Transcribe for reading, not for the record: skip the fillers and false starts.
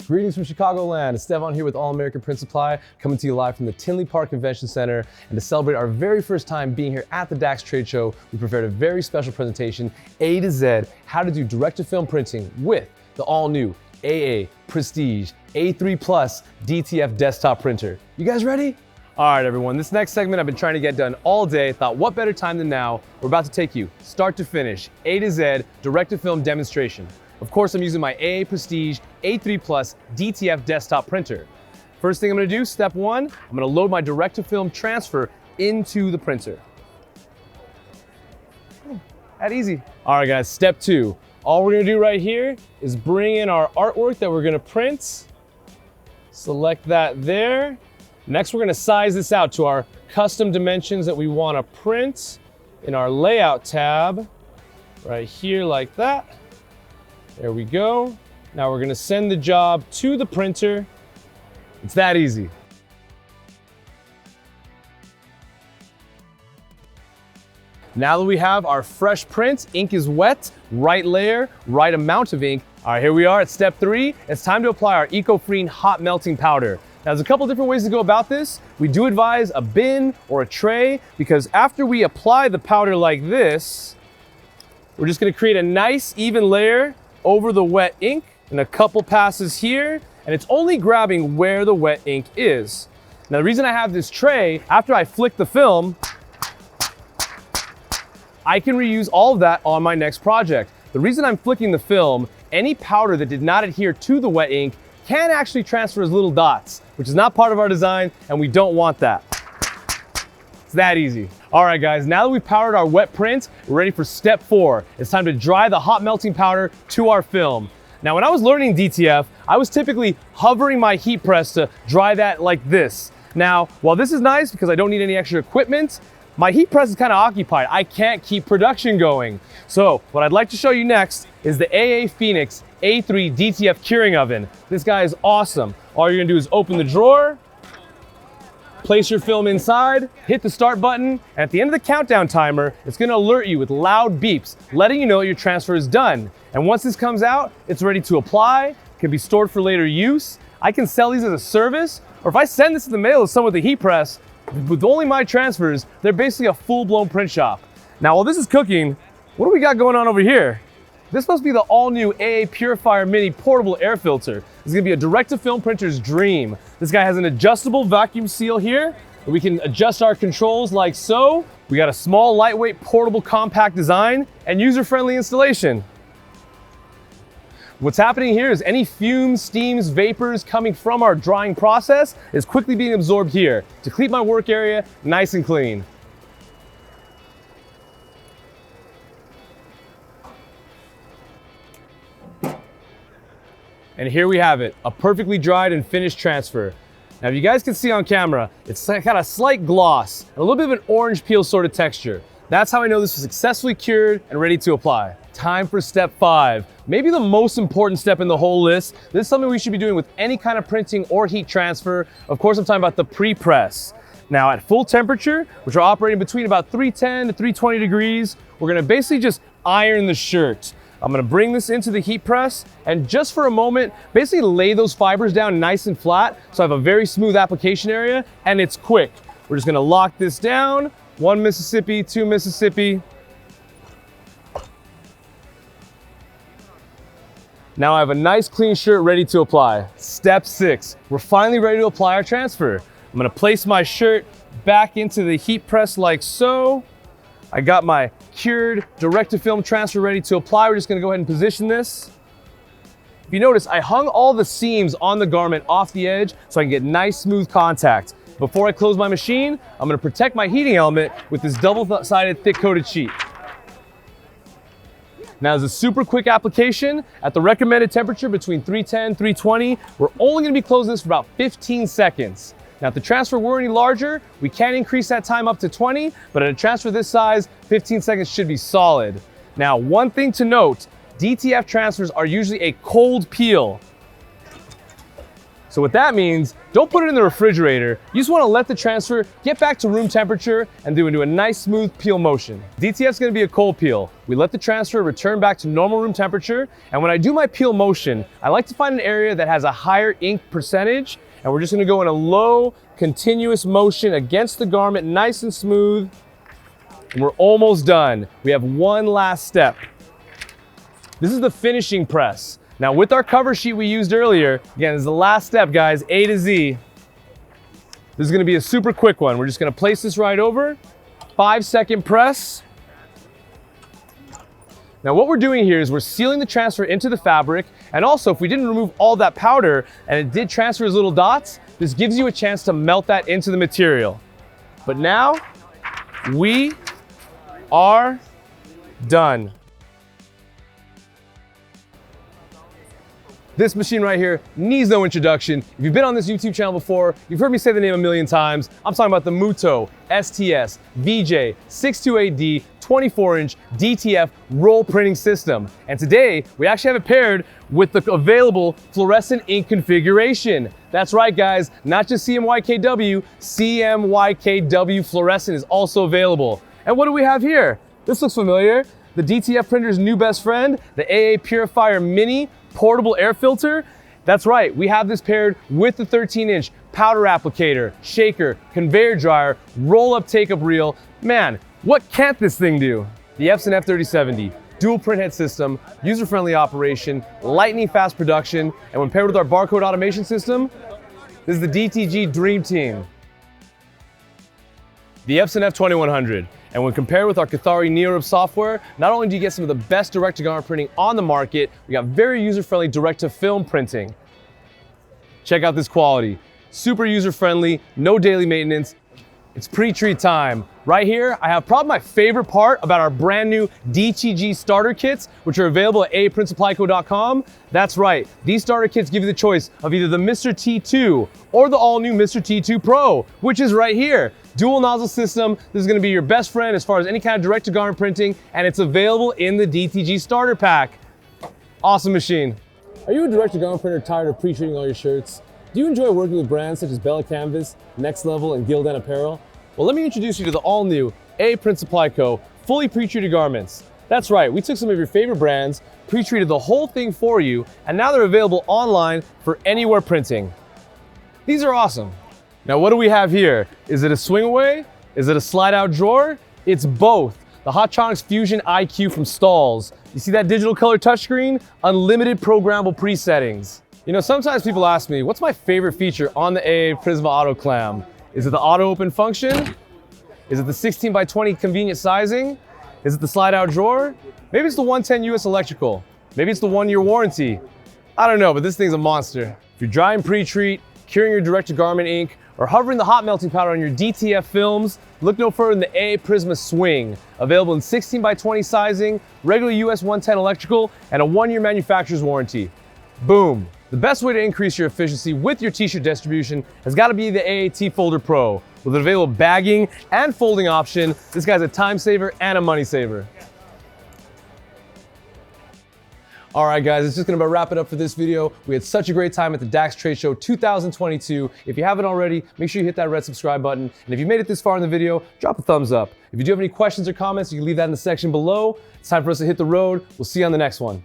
Greetings from Chicagoland. Estevan here with All American Print Supply, coming to you live from the Tinley Park Convention Center. And to celebrate our very first time being here at the DAX trade show, we prepared a very special presentation, A to Z, how to do direct-to-film printing with the all-new AA Presitge A3 Plus DTF desktop printer. You guys ready? All right, everyone, this next segment I've been trying to get done all day. Thought what better time than now? We're about to take you start to finish, A to Z, direct-to-film demonstration. Of course, I'm using my AA Presitge A3 Plus DTF desktop printer. First thing I'm gonna do, step one, I'm gonna load my direct-to-film transfer into the printer. That easy. All right, guys, step two. All we're gonna do right here is bring in our artwork that we're gonna print. Select that there. Next, we're gonna size this out to our custom dimensions that we wanna print in our layout tab, right here like that. There we go. Now we're gonna send the job to the printer. It's that easy. Now that we have our fresh print, ink is wet, right layer, right amount of ink. All right, here we are at step three. It's time to apply our Eco-Free hot melting powder. Now, there's a couple different ways to go about this. We do advise a bin or a tray because after we apply the powder like this, we're just gonna create a nice even layer over the wet ink and a couple passes here, and it's only grabbing where the wet ink is. Now, the reason I have this tray, after I flick the film, I can reuse all of that on my next project. The reason I'm flicking the film, any powder that did not adhere to the wet ink can actually transfer as little dots, which is not part of our design, and we don't want that. It's that easy. All right, guys, now that we've powdered our wet print, we're ready for step four. It's time to dry the hot melting powder to our film. Now, when I was learning DTF, I was typically hovering my heat press to dry that like this. Now, while this is nice because I don't need any extra equipment, my heat press is kind of occupied. I can't keep production going. So what I'd like to show you next is the AA Phoenix A3 DTF curing oven. This guy is awesome. All you're gonna do is open the drawer, place your film inside, hit the start button, and at the end of the countdown timer, it's gonna alert you with loud beeps, letting you know your transfer is done. And once this comes out, it's ready to apply, can be stored for later use. I can sell these as a service, or if I send this in the mail to someone with a heat press, with only my transfers, they're basically a full-blown print shop. Now, while this is cooking, what do we got going on over here? This must be the all-new AA Purifier Mini portable air filter. This is gonna be a direct-to-film printer's dream. This guy has an adjustable vacuum seal here. We can adjust our controls like so. We got a small, lightweight, portable, compact design and user-friendly installation. What's happening here is any fumes, steams, vapors coming from our drying process is quickly being absorbed here to keep my work area nice and clean. And here we have it, a perfectly dried and finished transfer. Now, if you guys can see on camera, it's got a slight gloss and a little bit of an orange peel sort of texture. That's how I know this was successfully cured and ready to apply. Time for step five, maybe the most important step in the whole list. This is something we should be doing with any kind of printing or heat transfer. Of course, I'm talking about the pre-press. Now, at full temperature, which are operating between about 310 to 320 degrees, we're gonna basically just iron the shirt. I'm gonna bring this into the heat press and just for a moment, basically lay those fibers down nice and flat so I have a very smooth application area and it's quick. We're just gonna lock this down, 1 Mississippi, 2 Mississippi. Now I have a nice clean shirt ready to apply. Step six, we're finally ready to apply our transfer. I'm gonna place my shirt back into the heat press like so. I got my cured direct-to-film transfer ready to apply. We're just gonna go ahead and position this. If you notice, I hung all the seams on the garment off the edge so I can get nice, smooth contact. Before I close my machine, I'm gonna protect my heating element with this double-sided thick-coated sheet. Now, as a super quick application, at the recommended temperature between 310, 320, we're only gonna be closing this for about 15 seconds. Now, if the transfer were any larger, we can increase that time up to 20, but at a transfer this size, 15 seconds should be solid. Now, one thing to note, DTF transfers are usually a cold peel. So what that means, don't put it in the refrigerator. You just want to let the transfer get back to room temperature and do a nice smooth peel motion. DTF's going to be a cold peel. We let the transfer return back to normal room temperature, and when I do my peel motion, I like to find an area that has a higher ink percentage, and we're just going to go in a low, continuous motion against the garment, nice and smooth, and we're almost done. We have one last step. This is the finishing press. Now with our cover sheet we used earlier, again, this is the last step, guys, A to Z. This is gonna be a super quick one. We're just gonna place this right over, 5-second press. Now what we're doing here is we're sealing the transfer into the fabric, and also if we didn't remove all that powder and it did transfer as little dots, this gives you a chance to melt that into the material. But now, we are done. This machine right here needs no introduction. If you've been on this YouTube channel before, you've heard me say the name a million times. I'm talking about the Mutoh STS VJ 628D 24-inch DTF roll printing system. And today, we actually have it paired with the available fluorescent ink configuration. That's right, guys, not just CMYKW, CMYKW fluorescent is also available. And what do we have here? This looks familiar. The DTF printer's new best friend, the AA Purifier Mini portable air filter. That's right, we have this paired with the 13-inch powder applicator, shaker, conveyor dryer, roll-up take-up reel. Man, what can't this thing do? The Epson F3070, dual printhead system, user-friendly operation, lightning fast production, and when paired with our barcode automation system, this is the DTG Dream Team. The Epson F2100. And when compared with our Cathari NeoRib software, not only do you get some of the best direct-to-garment printing on the market, we got very user-friendly direct-to-film printing. Check out this quality. Super user-friendly, no daily maintenance. It's pre-treat time. Right here, I have probably my favorite part about our brand new DTG starter kits, which are available at aaprintsupplyco.com. That's right, these starter kits give you the choice of either the Mr. T2 or the all-new Mr. T2 Pro, which is right here. Dual nozzle system. This is gonna be your best friend as far as any kind of direct-to-garment printing, and it's available in the DTG starter pack. Awesome machine. Are you a direct-to-garment printer tired of pre-treating all your shirts? Do you enjoy working with brands such as Bella Canvas, Next Level, and Gildan Apparel? Well, let me introduce you to the all-new A Print Supply Co. fully pre-treated garments. That's right, we took some of your favorite brands, pre-treated the whole thing for you, and now they're available online for anywhere printing. These are awesome. Now what do we have here? Is it a swing away? Is it a slide out drawer? It's both. The Hotronix Fusion IQ from Stalls. You see that digital color touchscreen? Unlimited programmable presettings. You know, sometimes people ask me, what's my favorite feature on the AA Prisma Auto Clam? Is it the auto open function? Is it the 16x20 convenient sizing? Is it the slide out drawer? Maybe it's the 110 US electrical. Maybe it's the 1-year warranty. I don't know, but this thing's a monster. If you're drying pre-treat, curing your direct-to-garment ink, or hovering the hot melting powder on your DTF films, look no further than the AA Prisma Swing. Available in 16x20 sizing, regular US 110 electrical, and a 1-year manufacturer's warranty. Boom. The best way to increase your efficiency with your t-shirt distribution has got to be the AAT Folder Pro. With an available bagging and folding option, this guy's a time saver and a money saver. All right, guys, it's just gonna about wrap it up for this video. We had such a great time at the DAX Trade Show 2022. If you haven't already, make sure you hit that red subscribe button. And if you made it this far in the video, drop a thumbs up. If you do have any questions or comments, you can leave that in the section below. It's time for us to hit the road. We'll see you on the next one.